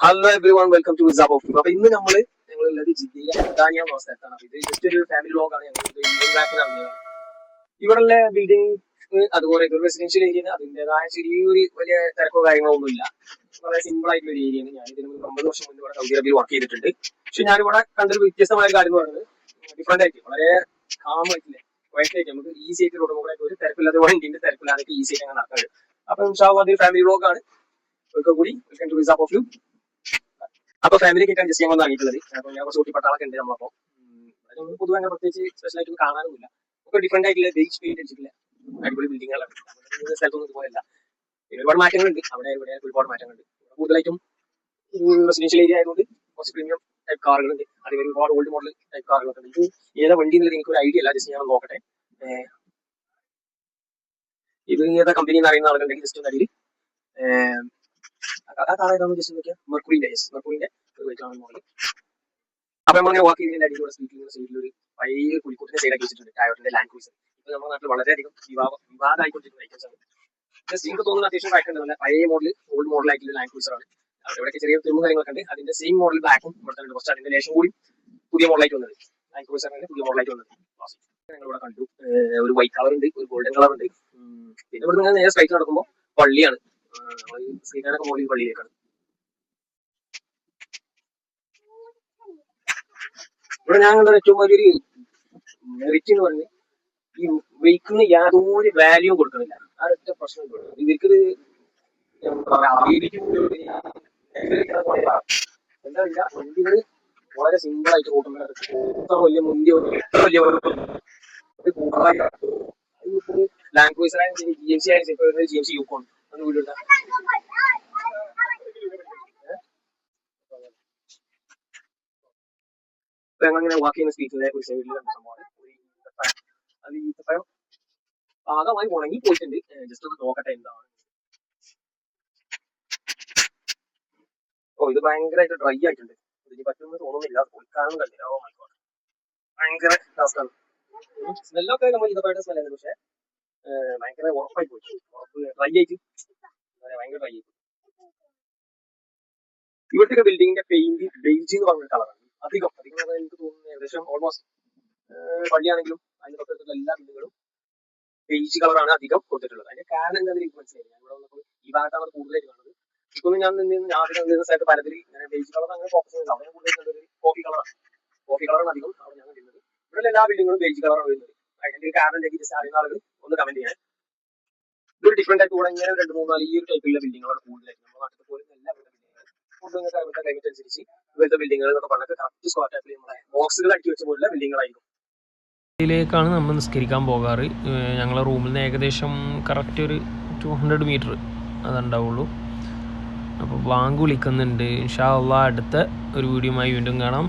Hello every one welcome to Zap of Food. അപ്പൊ ഇന്ന് ഞങ്ങളുള്ളത് ജിദ്ദയിലെ അദാനിയ എന്ന സ്ഥലത്താണ്. അപ്പൊ ഇത് ജസ്റ്റ് ഒരു ഫാമിലി വ്ലോഗാണ്. ഞങ്ങൾ ഇവിടെയുള്ള ബിൽഡിംഗ് അതുപോലെ ഇതൊരു റെസിഡൻഷ്യൽ ഏരിയ, അതിൻ്റെതായ ചെറിയൊരു വലിയ തിരക്കോ കാര്യങ്ങളോ ഒന്നും ഇല്ല. വളരെ സിമ്പിൾ ആയിട്ടുള്ള ഒരു ഏരിയയാണ്. ഞാൻ ഇതിന് 9 വർഷം മുന്നേ ഇവിടെ സൗദി അറേബ്യയിൽ വർക്ക് ചെയ്തിട്ടുണ്ട്. പക്ഷെ ഞാനിവിടെ കണ്ടൊരു വ്യത്യസ്തമായ കാര്യം എന്ന് പറയുന്നത് ഡിഫറെന്റ് ആയിട്ട് വളരെ കാമായിട്ടില്ലേ വയസ്സായിട്ട് നമുക്ക് ഈസി ആയിട്ട് റോഡ് മുകളിലായിട്ട് ഒരു തിരക്കില്ലാതെ വണ്ടിന്റെ തിരക്കില്ലാതെ ഈസി ആയിട്ട് അങ്ങനെ നടക്കുന്നത്. അപ്പൊ അതൊരു ഫാമിലി വ്ലോഗാണ്. ഒരിക്കൽ കൂടി welcome to Zap of Food. അപ്പൊ ഫാമിലി ആയിട്ട് അഡ്ജസ്റ്റ് ചെയ്യാൻ വാങ്ങിയിട്ടുള്ളത്. അപ്പൊ ഞാൻ കുറച്ച് കുട്ടിപ്പട്ടാളൊക്കെ ഉണ്ട് നമ്മളപ്പോ. പൊതുവെ അങ്ങനെ പ്രത്യേകിച്ച് സ്പെഷ്യൽ ആയിട്ട് കാണാനൊന്നുമില്ല. ഒക്കെ ഡിഫറെന്റ് ആയിട്ടുള്ള ബേസ് പെയിന്റ് അടിച്ചിട്ടില്ല അടിപൊളി ബിൽഡിങ്ങുകളാണ്. നമ്മുടെ സ്ഥലത്തൊന്നും ഇതുപോലെയല്ല. പിന്നെ ഒരുപാട് മാറ്റങ്ങളുണ്ട്. അവിടെ ഇവിടെ ഒരുപാട് മാറ്റങ്ങളുണ്ട്. കൂടുതലായിട്ടും റെസിഡൻഷ്യൽ ഏരിയ ആയതുകൊണ്ട് കുറച്ച് പ്രീമിയം ടൈപ്പ് കാറുകളുണ്ട്. അതേപോലെ ഒരുപാട് ഓൾഡ് മോഡൽ ടൈപ്പ് കാറുകളൊക്കെ ഉണ്ട്. ഇത് ഏതാ വണ്ടി എന്നുള്ളത് എനിക്ക് ഒരു ഐഡിയ അല്ല. ജസ്റ്റ് ഞാൻ നോക്കട്ടെ. ഇത് ഏതാ കമ്പനി എന്ന് അറിയുന്ന ആളുകളുണ്ടെങ്കിൽ ജസ്റ്റ് ഒന്ന് അടിയിൽ കാറായതാണെന്ന് ജസ്റ്റ് നോക്കിയാൽ മെർക്കുറിന്റെ ഒരു വെയിറ്റാണ് മോഡൽ. അപ്പൊ നമ്മളിങ്ങനെ വാക്ക് ചെയ്യുന്നതിന്റെ അടിയിലൂടെ സൈഡിൽ ഒരു പഴയ പുലിക്കൂട്ടിന്റെ സൈഡാക്കി വെച്ചിട്ടുണ്ട് ടയോട്ടന്റെ ലാൻഡ് ക്രൂസർ. ഇപ്പൊ നമ്മുടെ നാട്ടിൽ വളരെയധികം വിവാദമായിക്കൊണ്ടിരിക്കുന്ന ഐറ്റംസ് ആണ്. ജസ്റ്റ് എനിക്ക് തോന്നുന്ന അത്യാവശ്യം വായിക്കുന്നുണ്ട്. പഴയ മോഡൽ ഓൾഡ് മോഡൽ ആയിട്ടുള്ള ലാൻഡ് ക്രൂസർ ആണ്. അവിടെയൊക്കെ ചെറിയ തുമ്പും കാര്യങ്ങളൊക്കെ ഉണ്ട്. അതിന്റെ സെയിം മോഡൽ ബ്ലാക്കും ഇവിടെ തന്നെ കുറച്ച് അതിന്റെ ലേശം കൂടി പുതിയ മോഡലായിട്ട് വന്നത് ലാൻഡ് ക്രൂസറിന്റെ പുതിയ മോഡലായിട്ട് വന്നത് ഞങ്ങൾ ഇവിടെ കണ്ടു. ഒരു വൈറ്റ് കളർ ഉണ്ട്, ഒരു ഗോൾഡൻ കളർ ഉണ്ട്. പിന്നെ ഇവിടെ നേരെ സ്ട്രൈറ്റ് നടക്കുമ്പോൾ പള്ളിയാണ്. ശ്രീകാനൊക്കെ മോളിൽ പള്ളിയിലേക്കാണ്. ഇവിടെ ഞാൻ കണ്ട ഏറ്റവും വലിയൊരു മെറിറ്റ് എന്ന് പറയുന്നത് ഈ വെഹിക്കിളിന് യാതൊരു വാല്യൂ കൊടുക്കുന്നില്ല. ആ ഒറ്റ പ്രശ്നം ഇവർക്കിത് എന്താ വണ്ടികള് വളരെ സിമ്പിൾ ആയിട്ട് ഓട്ടുന്ന വലിയ മുന്തിയ ലാൻഡ് ക്രൂസർ ആയാലും GMC ആയാലും GMC യൂക്കോൺ ഒന്ന് വീട് ഇപ്പൊ ഞങ്ങളിങ്ങനെ വാക്ക് ചെയ്യുന്ന സ്പീക്കിലെ ഒരു സൈഡിൽ സംഭവമാണ്. അത് ഈത്തപ്പഴം പാകമായി ഉണങ്ങി പോയിട്ടുണ്ട്. ജസ്റ്റ് ഒന്ന് നോക്കട്ടെ എന്താണ്. ഇത് ഭയങ്കരമായിട്ട് ഡ്രൈ ആയിട്ടുണ്ട്. ഇതിന് പറ്റുമെന്ന് തോന്നുന്നില്ല. പൊളിക്കാനും കണ്ടില്ല. ഓ മൈ ഗോഡ്, ഭയങ്കര ടാസ്കാണ്. സ്മെല്ലൊക്കെ നമ്മൾ ഈത്തപ്പഴത്തെ സ്മെല്ലാണ്. പക്ഷെ ഭയങ്കര ഉറപ്പായി പോയി. ഉറപ്പ് ഡ്രൈ ആയിട്ട് ഭയങ്കര ഡ്രൈ ആയിട്ട്. ഇവിടുത്തെ ബിൽഡിങ്ങിന്റെ പെയിന്റ് ബെയ്ജ് എന്ന് പറഞ്ഞ കളറാണ്. അധികം എനിക്ക് തോന്നുന്നു ഏകദേശം ഓൾമോസ്റ്റ് പള്ളിയാണെങ്കിലും അതിന്റെ തൊട്ടടുത്തുള്ള എല്ലാ ബിൽഡിങ്ങുകളും ബെയ്ജ് കളറാണ് അധികം കൊടുത്തിട്ടുള്ളത്. അതിന്റെ കാരണം എന്താണെന്ന് എനിക്ക് മനസ്സിലായി. ഞാൻ ഇവിടെ വന്നപ്പോൾ ഈ ഭാഗത്താണ് കൂടുതലായിട്ട് കാണുന്നത്. ഇപ്പൊന്നും ഞാൻ നിന്ന സ്ഥലത്ത് പലതിൽ ഇങ്ങനെ ബെയ്ജ് കളർ അങ്ങനെ ഫോക്കസ് ചെയ്യുന്നത്. അവിടെ കൂടുതൽ നല്ലൊരു കോഫി കളറാണ് അധികം അവിടെ ഞാൻ വരുന്നത്. ഇവിടെ എല്ലാ ബിൽഡിങ്ങുകളും ബെയ്ജ് കളറാണ് വരുന്നത്. അതിന്റെ ഒരു കാരണം എനിക്ക് ജസ്റ്റ് അറിയുന്ന ആളുകൾ ഒന്ന് കമന്റ് ചെയ്യാൻ. ഇതൊരു ഡിഫറെന്റ് ആയിട്ട് കൂടെ ഇങ്ങനെ 2-3-4 ഈ ഒരു ടൈപ്പിലുള്ള ബിൽഡിങ്ങുകളാണ് കൂടുതലായിട്ട് നമ്മുടെ നാട്ടിൽ പോലും എല്ലാ ക്ലൈമറ്റ് അനുസരിച്ച് ഇവിടുത്തെ ബിൽഡിങ്ങുകൾ എന്നൊക്കെ പറഞ്ഞിട്ട് കറക്റ്റ് സ്ക്വയർ ടൈപ്പിൽ നമ്മുടെ ബോക്സുകൾ അടുക്കി വെച്ച പോലുള്ള ബിൽഡിങ്ങുകളായിരിക്കും. ിലേക്കാണ് നമ്മൾ നിസ്കരിക്കാൻ പോകാറ്. ഞങ്ങളെ റൂമിൽ നിന്ന് ഏകദേശം കറക്റ്റ് ഒരു 200 മീറ്റർ അതുണ്ടാവുള്ളൂ. അപ്പോൾ ബാങ്ക് വിളിക്കുന്നുണ്ട്. ഇൻഷാ അള്ളാ അടുത്ത ഒരു വീഡിയോയുമായി വീണ്ടും കാണാം.